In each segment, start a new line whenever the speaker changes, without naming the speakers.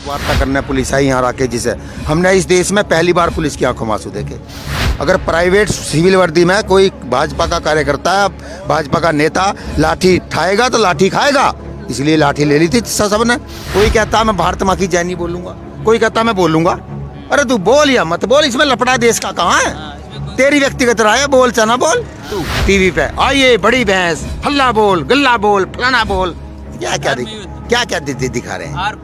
वार्ता करने पुलिस आई यहाँ राकेश जी से। हमने इस देश में पहली बार पुलिस की आंखों में आंसू देखे। अगर प्राइवेट सिविल वर्दी में कोई भाजपा का कार्यकर्ता है, भाजपा का नेता लाठी उठाएगा तो लाठी खाएगा, इसलिए लाठी ले ली थी सबने। कोई कहता मैं भारत माँ की जय नहीं बोलूंगा, कोई कहता मैं बोलूंगा। अरे तू बोल या मत बोल, इसमें लपड़ा देश का कहाँ है? तेरी व्यक्तिगत राय है, बोल चना बोल। तू टीवी पे आइए बड़ी भैंस, हल्ला बोल, गल्ला बोल, फलाना बोल, क्या क्या दिखा रहे हैं? आर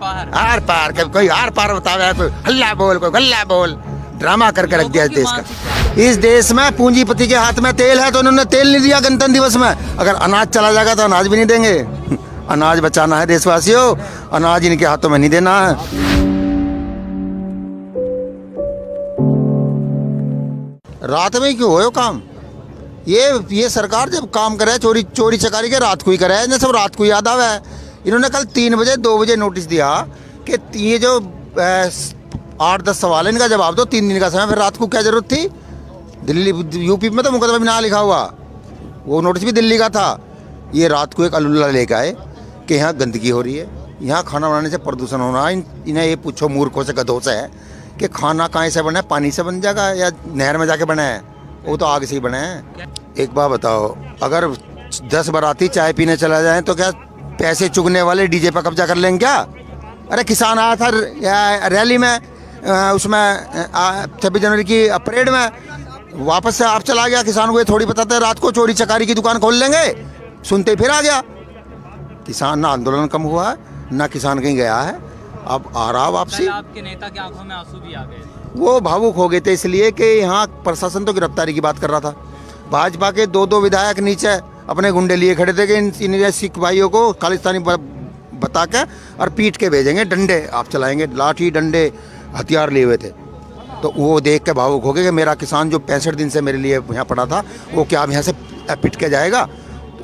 पार कोई आर पार बतावे, कोई हल्ला बोल, कोई गल्ला बोल, ड्रामा करके रख दिया इस देश का। इस देश में पूंजीपति के हाथ में तेल है तो उन्होंने तेल नहीं दिया गणतंत्र दिवस में। अगर अनाज चला जाएगा तो अनाज भी नहीं देंगे। अनाज बचाना है देशवासियों, अनाज इनके हाथों में नहीं देना है। रात में क्यों हो काम? ये सरकार जब काम करे चोरी चकारी के रात को ही करे, इन्हें सब रात को याद आवे। इन्होंने कल 3 बजे 2 बजे नोटिस दिया कि ये जो 8-10 सवाल है इनका जवाब दो, 3 दिन का समय। फिर रात को क्या जरूरत थी? दिल्ली यूपी में तो मुकदमा भी ना लिखा हुआ, वो नोटिस भी दिल्ली का था। ये रात को एक अलुल्ला लेकर आए कि यहाँ गंदगी हो रही है, यहाँ खाना बनाने से प्रदूषण हो रहा है। इन्हें ये पूछो मूर्खों से, गधों से है कि खाना कहाँ से बना है? पानी से बन जाएगा या नहर में जाके बना है? वो तो आग से ही बना है। एक बात बताओ, अगर 10 बाराती चाय पीने चला जाए तो क्या पैसे चुगने वाले डीजे पर कब्जा कर लेंगे क्या? अरे किसान आया था रैली में, उसमें 26 जनवरी की परेड में, वापस से आप चला गया। किसान को ये थोड़ी बताते हैं रात को चोरी चकारी की दुकान खोल लेंगे, सुनते फिर आ गया। किसान ना आंदोलन कम हुआ है, ना किसान कहीं गया है। अब आ रहा वापसी।
आपके नेता की आंखों में आंसू भी आ गए,
वो भावुक हो गए थे इसलिए कि यहाँ प्रशासन तो गिरफ्तारी की बात कर रहा था। भाजपा के 2 विधायक नीचे अपने गुंडे लिए खड़े थे कि इन सिख भाइयों को खालिस्तानी बता के और पीट के भेजेंगे, डंडे आप चलाएंगे, लाठी डंडे हथियार लिए हुए थे। तो वो देख के भावुक हो गए कि मेरा किसान जो 65 दिन से मेरे लिए यहाँ पड़ा था वो क्या अब यहाँ से पिट के जाएगा,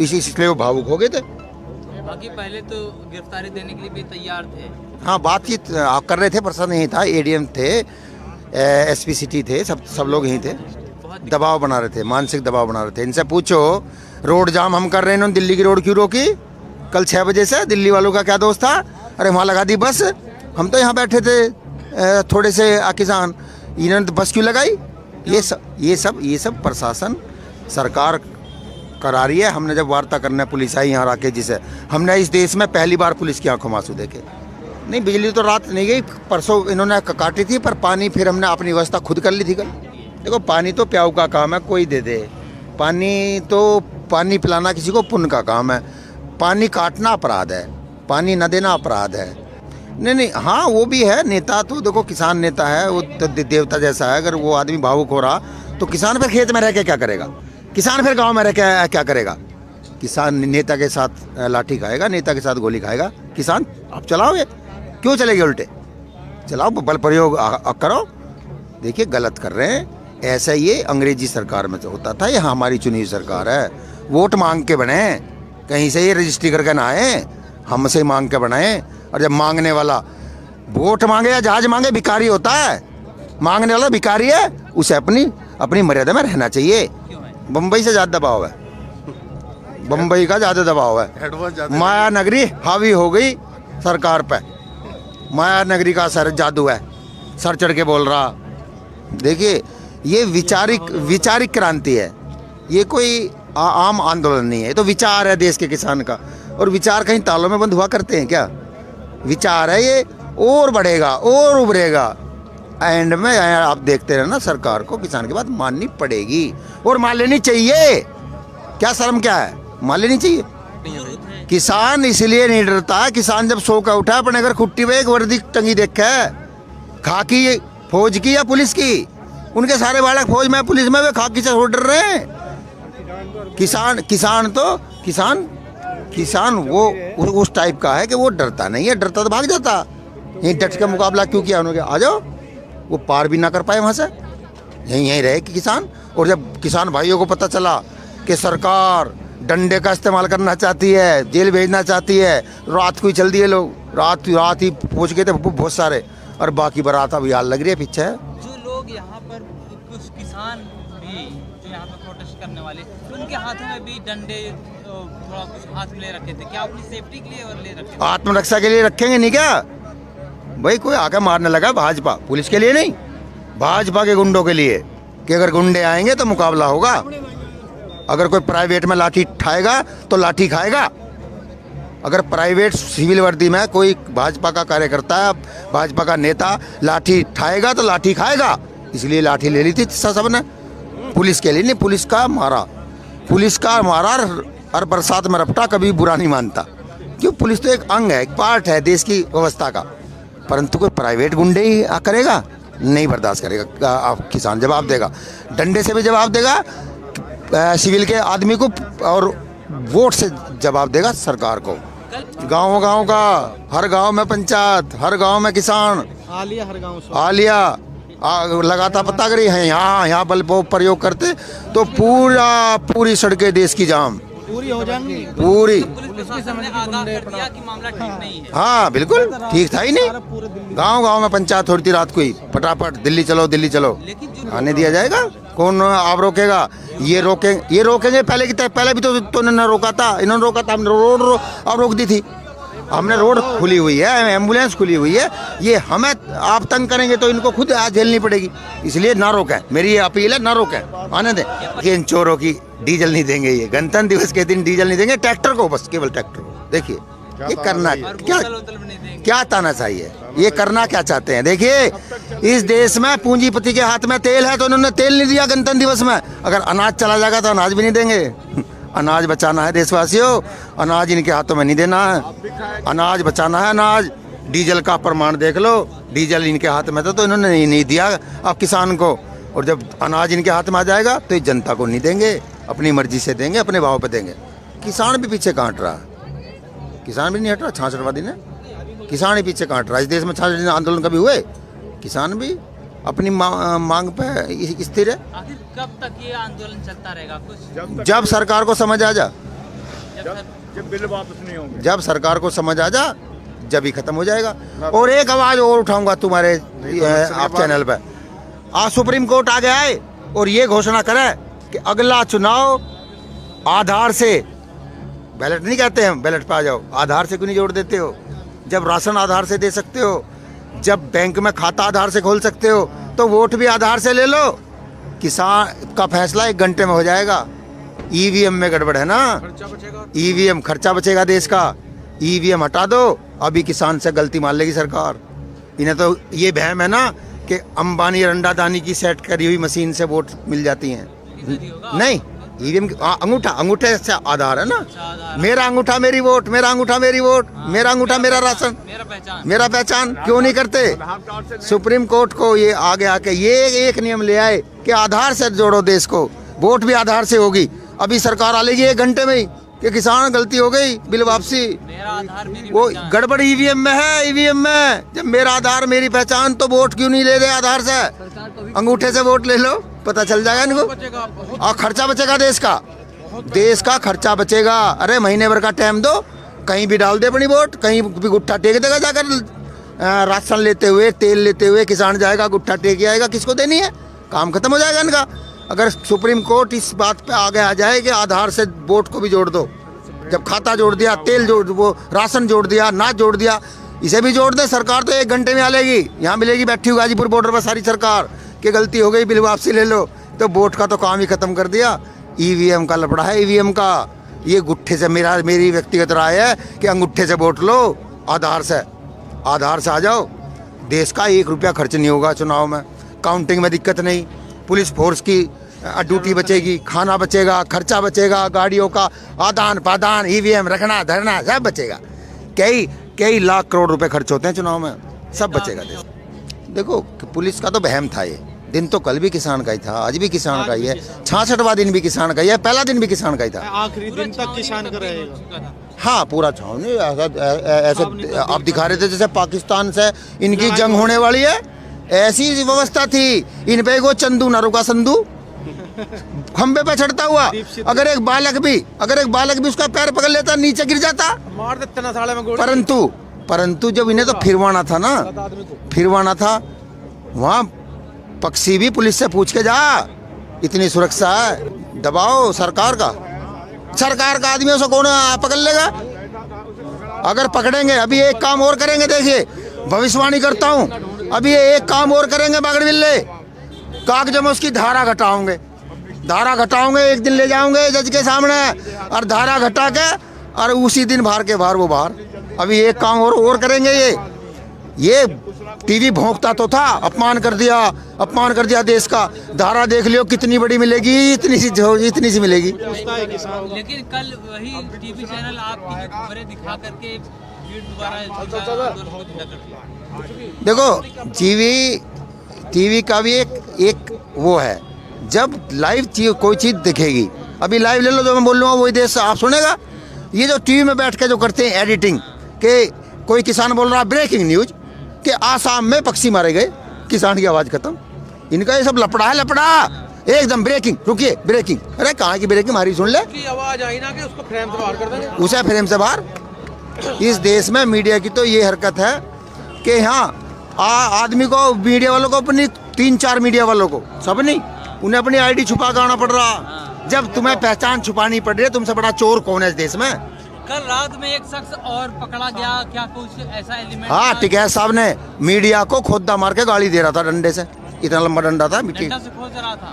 इसलिए वो भावुक हो गए थे।
बाकी पहले तो गिरफ्तारी देने के लिए भी तैयार थे।
हाँ, बातचीत कर रहे थे, प्रशासन यही था, एडीएम थे, एसपी सिटी थे, सब लोग यहीं थे। दबाव बना रहे थे, मानसिक दबाव बना रहे थे। इनसे पूछो रोड जाम हम कर रहे हैं, इन्होंने दिल्ली की रोड क्यों रोकी? कल 6 बजे से दिल्ली वालों का क्या दोस्त था? अरे वहाँ लगा दी बस, हम तो यहाँ बैठे थे थोड़े से किसान, इन्होंने बस क्यों लगाई? ये सब प्रशासन सरकार करा रही है। हमने जब वार्ता करने पुलिस आई यहाँ राकेश जी से, हमने इस देश में पहली बार पुलिस की आंखों में आंसू देखे। नहीं, बिजली तो रात नहीं गई, परसों इन्होंने काटी थी, पर पानी फिर हमने अपनी व्यवस्था खुद कर ली थी कल। देखो, पानी तो प्याऊ का काम है, कोई दे दे पानी पिलाना किसी को पुण्य का काम है। पानी काटना अपराध है, पानी न देना अपराध है। नहीं, हाँ वो भी है। नेता तो देखो, किसान नेता है, वो तो देवता जैसा है। अगर वो आदमी भावुक हो रहा तो किसान फिर खेत में रह के क्या करेगा? किसान फिर गांव में रह के क्या करेगा? किसान नेता के साथ लाठी खाएगा, नेता के साथ गोली खाएगा। किसान आप चलाओगे, क्यों चलेंगे? उल्टे चलाओ, बल प्रयोग करो। देखिए गलत कर रहे हैं। ऐसा ये अंग्रेजी सरकार में तो होता था, ये हमारी चुनी हुई सरकार है। वोट मांग के बने, कहीं से ये रजिस्ट्री करके ना आए, हमसे मांग के बनाए। और जब मांगने वाला वोट मांगे या जहाज मांगे, भिखारी होता है। मांगने वाला भिखारी है, उसे अपनी मर्यादा में रहना चाहिए। बम्बई से ज़्यादा दबाव है, बम्बई का ज़्यादा दबाव है। माया नगरी हावी हो गई सरकार पे, माया नगरी का सर जादू है, सर चढ़ के बोल रहा। देखिए, ये विचारिक क्रांति है, ये कोई आम आंदोलन नहीं है। ये तो विचार है देश के किसान का, और विचार कहीं तालों में बंद हुआ करते हैं क्या? विचार है ये, और बढ़ेगा और उभरेगा। एंड में आप देखते रहना, सरकार को किसान की बात माननी पड़ेगी और मान लेनी चाहिए। क्या शर्म क्या है? मान लेनी चाहिए। किसान इसलिए नहीं डरता है, किसान जब सो का उठा अपने घर खुट्टी में एक वर्दी टंगी देखा है, खाकी फौज की या पुलिस की, उनके सारे बालक फौज में पुलिस में, वे खाकी से डर रहे हैं। किसान वो उस टाइप का है कि वो डरता नहीं है, डरता तो भाग जाता। यही डट का मुकाबला क्यों किया उन्होंने? आ जाओ, वो पार भी ना कर पाए वहाँ से, यहीं रहे कि किसान। और जब किसान भाइयों को पता चला कि सरकार डंडे का इस्तेमाल करना चाहती है, जेल भेजना चाहती है, रात को ही चल दिए लोग, रात ही पहुँच गए थे बहुत सारे, और बाकी बारात अभी हाल लग रही है पीछे।
जो लोग यहाँ पर, कुछ किसान भी जो यहाँ पर प्रोटेस्ट करने वाले, उनके हाथों में भी डंडे थोड़ा कुछ हाथ में ले रखे थे। क्या अपनी सेफ्टी के लिए और ले रखे थे?
आत्मरक्षा के लिए रखेंगे नहीं क्या? भाई कोई आके मारने लगा भाजपा, पुलिस के लिए नहीं, भाजपा के गुंडों के लिए, कि अगर गुंडे आएंगे तो मुकाबला होगा। अगर कोई प्राइवेट में लाठी ठाएगा तो लाठी खाएगा। अगर प्राइवेट सिविल वर्दी में कोई भाजपा का कार्यकर्ता, भाजपा का नेता लाठी ठाएगा तो लाठी खाएगा। इसलिए लाठी ले ली थी सबने, पुलिस के लिए नहीं। पुलिस का मारा और बरसात में रपटा कभी बुरा नहीं मानता, क्यों? पुलिस तो एक अंग है, एक पार्ट है देश की व्यवस्था का। परंतु कोई प्राइवेट गुंडे ही करेगा, नहीं बर्दाश्त करेगा। आप किसान जवाब देगा, डंडे से भी जवाब देगा सिविल के आदमी को, और वोट से जवाब देगा सरकार को। गाँव का, हर गांव में पंचायत, हर गांव में किसान,
आलिया हर गांव से
आलिया लगातार पता करी है। यहाँ बल प्रयोग करते तो पूरी सड़कें देश की जाम
पूरी हो जाएंगी।
पूरी
पुलिस प्रशासन ने आगाह कर दिया कि मामला ठीक नहीं है।
हाँ बिल्कुल ठीक था ही नहीं। गांव में पंचायत होती रात को ही, फटाफट दिल्ली चलो दिल्ली चलो।
लेकिन
आने दिया जाएगा? कौन आप रोकेगा? ये रोकेंगे। पहले भी तो इन्होंने रोका था, हमने रोड अब रोक दी थी। हमने रोड खुली हुई है, एम्बुलेंस खुली हुई है। ये हमें आप तंग करेंगे तो इनको खुद आज झेलनी पड़ेगी, इसलिए ना रोकें। मेरी ये अपील है, ना रोकें, आने दें। इन चोरों की डीजल नहीं देंगे, ये गणतंत्र दिवस के दिन डीजल नहीं देंगे ट्रैक्टर को, बस केवल ट्रैक्टर को। देखिए ये करना क्या तानाशाही है, ये करना क्या चाहते हैं? देखिए इस देश में पूंजीपति के हाथ में तेल है, तो उन्होंने तेल नहीं दिया गणतंत्र दिवस में। अगर अनाज चला जाएगा तो अनाज भी नहीं देंगे। अनाज बचाना है देशवासियों, अनाज इनके हाथों में नहीं देना है। अनाज बचाना है, अनाज। डीजल का प्रमाण देख लो, डीजल इनके हाथ में था तो इन्होंने नहीं दिया अब किसान को। और जब अनाज इनके हाथ में आ जाएगा तो ये जनता को नहीं देंगे, अपनी मर्जी से देंगे, अपने भाव पे देंगे। किसान भी पीछे काट रहा है, किसान भी नहीं हट रहा। 66वादी ने किसान ही पीछे काट रहा है। इस देश में 66 आंदोलन कभी हुए? किसान भी अपनी मांग पे स्थिर है।
आखिर कब तक ये आंदोलन चलता रहेगा? कुछ
जब सरकार को समझ आ जा,
जब बिल वापस नहीं होंगे,
जब सरकार को समझ आ जा, जब ही खत्म हो जाएगा। और एक आवाज और उठाऊंगा तुम्हारे आप चैनल पे। आज सुप्रीम कोर्ट आगे आए और ये घोषणा करे कि अगला चुनाव आधार से, बैलेट नहीं कहते हम, बैलेट पे आ जाओ। आधार से क्यों नहीं जोड़ देते हो? जब राशन आधार से दे सकते हो, जब बैंक में खाता आधार से खोल सकते हो, तो वोट भी आधार से ले लो। किसान का फैसला 1 घंटे में हो जाएगा। ईवीएम में गड़बड़ है ना, ईवीएम खर्चा बचेगा देश का। ईवीएम हटा दो, अभी किसान से गलती मान लेगी सरकार। इन्हें तो ये वहम है ना कि अंबानी और अडानी की सेट करी हुई मशीन से वोट मिल जाती हैं। नहीं, ईवीएम अंगूठे से आधार है ना। मेरा अंगूठा मेरी वोट, मेरा अंगूठा मेरी वोट, मेरा अंगूठा मेरा राशन, मेरा पहचान। क्यों नहीं करते? सुप्रीम कोर्ट को ये आगे आके ये एक नियम ले आए कि आधार से जोड़ो देश को, वोट भी आधार से होगी। अभी सरकार आ लेगी 1 घंटे में ही कि किसान गलती हो गई, बिल वापसी। वो गड़बड़ ईवीएम में है। ईवीएम में जब मेरा आधार मेरी पहचान, तो वोट क्यों नहीं ले रहे आधार से? अंगूठे से वोट ले लो, पता चल जाएगा इनको। और खर्चा बचेगा देश का खर्चा बचेगा। अरे महीने भर का टाइम दो, कहीं भी डाल दे अपनी वोट, कहीं भी गुट्ठा टेक देगा जाकर। राशन लेते हुए, तेल लेते हुए किसान जाएगा, गुट्ठा टेक आएगा, किसको देनी है? काम खत्म हो जाएगा इनका। अगर सुप्रीम कोर्ट इस बात पे आगे आ जाए कि आधार से वोट को भी जोड़ दो, जब खाता जोड़ दिया, तेल जोड़, वो राशन जोड़ दिया, अनाज जोड़ दिया, इसे भी जोड़ दे, सरकार तो 1 घंटे में आ लेगी। यहाँ मिलेगी बैठी हुई गाजीपुर बॉर्डर पर सारी सरकार कि गलती हो गई, बिल वापसी ले लो। तो वोट का तो काम ही खत्म कर दिया। ईवीएम का लफड़ा है, ईवीएम का। ये गुट्ठे से, मेरी व्यक्तिगत राय है कि अंगूठे से वोट लो, आधार से आ जाओ। देश का 1 रुपया खर्च नहीं होगा चुनाव में, काउंटिंग में दिक्कत नहीं, पुलिस फोर्स की ड्यूटी बचेगी, खाना बचेगा, खर्चा बचेगा, गाड़ियों का आदान प्रदान, ईवीएम रखना धरना सब बचेगा। कई लाख करोड़ रुपए खर्च होते हैं चुनाव में, सब बचेगा देश। देखो पुलिस का तो वहम था, ये दिन तो कल भी किसान का ही था, आज भी किसान का ही है, 66वां दिन भी किसान का ही है, पहला दिन भी किसान का ही था,
आखिरी दिन तक किसान का रहेगा।
हाँ पूरा छाव नहीं ऐसे आप दिखा रहे थे जैसे पाकिस्तान से इनकी जंग होने वाली है, ऐसी व्यवस्था थी। इन पे को चंदू ना रुका संधू खंबे पे चढ़ता हुआ, अगर एक बालक भी उसका पैर पकड़ लेता नीचे गिर जाता,
मार देते ना साले में गोली।
परंतु जब इन्हें तो फिरवाना था वहाँ पक्षी भी पुलिस से पूछ के जा, इतनी सुरक्षा है। दबाओ सरकार का आदमियों से कौन पकड़ लेगा? अगर पकड़ेंगे, अभी एक काम और करेंगे, देखिए भविष्यवाणी करता हूँ। अभी ये एक काम और करेंगे बागड़ बिल्ले, कागज में उसकी धारा घटाओगे, धारा घटाओगे, एक दिन ले जाओगे जज के सामने और धारा घटा के और उसी दिन बाहर के बाहर वो बाहर। अभी एक काम और करेंगे ये टीवी भोंकता तो था, अपमान कर दिया देश का। धारा देख लियो कितनी बड़ी मिलेगी, इतनी सी मिलेगी।
लेकिन कल वही टीवी चैनल आपकी खबरें दिखा करके फिर दोबारा
देखो टीवी का भी एक वो है, जब लाइव कोई चीज़ दिखेगी, अभी लाइव ले लो जो मैं बोल रहा हूँ वही देश आप सुनेगा। ये जो टीवी में बैठ के जो करते हैं एडिटिंग के, कोई किसान बोल रहा ब्रेकिंग न्यूज कि आसाम में पक्षी मारे गए, किसान की आवाज़ खत्म। इनका ये सब लपड़ा है, लपड़ा एकदम। ब्रेकिंग, रुकिए ब्रेकिंग, अरे कहाँ की ब्रेकिंग, हमारी सुन ले,
आवाज आई ना कि उसको फ्रेम से बाहर कर देंगे,
उसे फ्रेम से बाहर। इस देश में मीडिया की तो ये हरकत है कि हाँ आदमी को, मीडिया वालों को, अपनी 3-4 मीडिया वालों को, सब नहीं, उन्हें अपनी आईडी छुपा कर आना पड़ रहा। जब तुम्हें पहचान छुपानी पड़ रही है, तुमसे बड़ा चोर कौन है इस देश में?
कल रात में एक शख्स और पकड़ा गया, क्या कुछ ऐसा एलिमेंट?
हाँ, टिकैत साहब ने मीडिया को खोदा मार के गाली दे रहा था डंडे से, इतना लंबा डंडा था, मिट्टी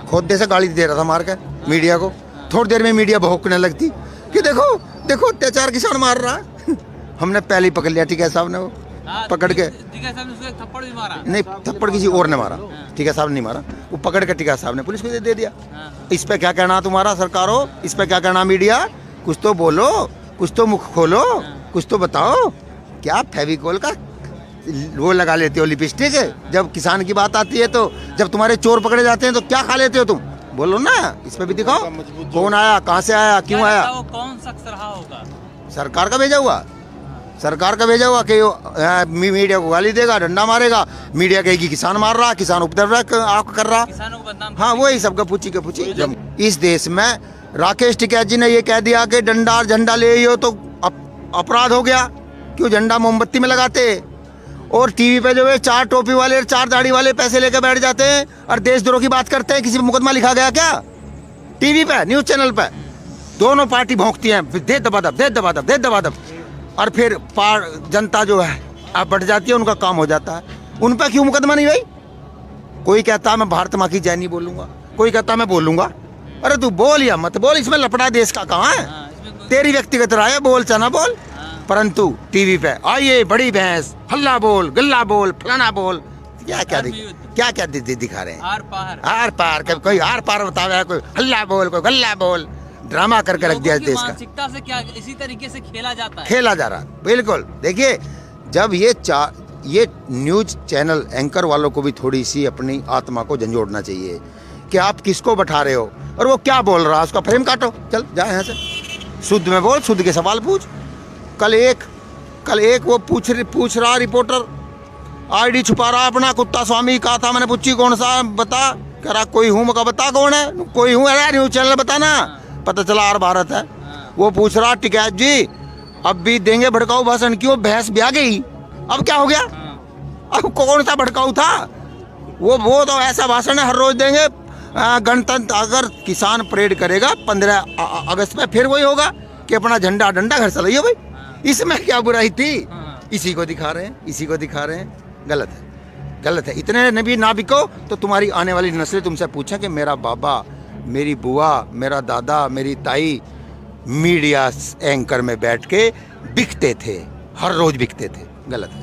खोदे से गाली दे रहा था मार के मीडिया को। थोड़ी देर में मीडिया भौंकने लगती कि देखो देखो अत्याचार किसान मार रहा है। हमने पहले ही पकड़ लिया टिकैत साहब ने, वो पकड़ के
थप्पड़ भी मारा,
नहीं थप्पड़ किसी और ने मारा, टिकैत साहब ने नहीं मारा, वो पकड़ के टिकैत साहब ने पुलिस को दे दिया। इस पे क्या कहना तुम्हारा सरकारों, इस पे क्या कहना मीडिया? कुछ तो बोलो, कुछ तो मुख खोलो, कुछ तो बताओ। क्या फेविकोल का वो लगा लेते हो लिपस्टिक? जब किसान की बात आती है तो, जब तुम्हारे चोर पकड़े जाते हैं तो क्या खा लेते हो तुम? बोलो ना, इस पे भी दिखाओ कौन आया, कहाँ से आया, क्यों आया।
वो कौन शख्स रहा होगा?
सरकार का भेजा हुआ, सरकार का भेजा हुआ कि मीडिया को गाली देगा, डंडा मारेगा, मीडिया कहेगी किसान मार रहा, किसान उपद्रव कर रहा,
किसानों को बदनाम।
हाँ वही सबका पूछी के पूछी। जब इस देश में राकेश टिकैत जी ने ये कह दिया कि डंडा और झंडा ले हो तो अपराध हो गया, क्यों झंडा मोमबत्ती में लगाते? और टीवी पे जो है 4 टोपी वाले और 4 दाढ़ी वाले पैसे लेकर बैठ जाते हैं और देशद्रोह की बात करते हैं। किसी पे मुकदमा लिखा गया क्या? टीवी पे, न्यूज चैनल पे दोनों पार्टी भौंकती हैं, दे दबादब, दे दबादब, दे दबादब, और फिर जनता जो है अब बढ़ जाती है, उनका काम हो जाता है। उन पर क्यों मुकदमा नहीं भाई? कोई कहता मैं भारत माँ की जय नहीं बोलूंगा, कोई कहता मैं बोलूंगा। अरे तू बोल या मत बोल, इसमें लपड़ा देश का कहाँ है? तेरी व्यक्तिगत राय है, बोल चाहे ना बोल, परंतु टीवी पे आइए बड़ी भैंस, हल्ला बोल, गल्ला बोल, फलाना बोल, क्या दिखा रहे हैं? आर पार कभी कोई आर पार बताया, कोई हल्ला बोल, कोई गल्ला बोल, ड्रामा करके रख दिया देश का।
मानसिकता से क्या इसी तरीके से खेला जाता है,
खेला जा रहा। बिल्कुल, देखिए जब ये न्यूज चैनल एंकर वालों को भी थोड़ी सी अपनी आत्मा को झंझोड़ना चाहिए कि आप किसको बैठा रहे हो और वो क्या बोल रहा है, उसका फ्रेम काटो, चल जा यहाँ से, शुद्ध में बोल, शुद्ध के सवाल पूछ। कल एक वो पूछ रहा रिपोर्टर, आईडी छुपा रहा अपना, कुत्ता स्वामी कहा था, मैंने पूछी कौन सा बता, कह रहा कोई हूँ, मैं बता कौन है, कोई हूँ, अरे न्यूज चैनल बताना, पता चला आर भारत है। वो पूछ रहा टिकैत जी अब भी देंगे भड़काऊ भाषण, क्यों भैंस ब्याह गई, अब क्या हो गया, अब कौन सा भड़काऊ था वो तो ऐसा भाषण है हर रोज देंगे। गणतंत्र, अगर किसान परेड करेगा 15 अगस्त में, फिर वही होगा कि अपना झंडा डंडा घर चलाइए भाई, इसमें क्या बुराई थी? इसी को दिखा रहे हैं, गलत है। इतने ने भी ना बिको तो तुम्हारी आने वाली नस्लें तुमसे पूछें कि मेरा बाबा, मेरी बुआ, मेरा दादा, मेरी ताई मीडिया एंकर में बैठ के बिकते थे, हर रोज बिकते थे। गलत है।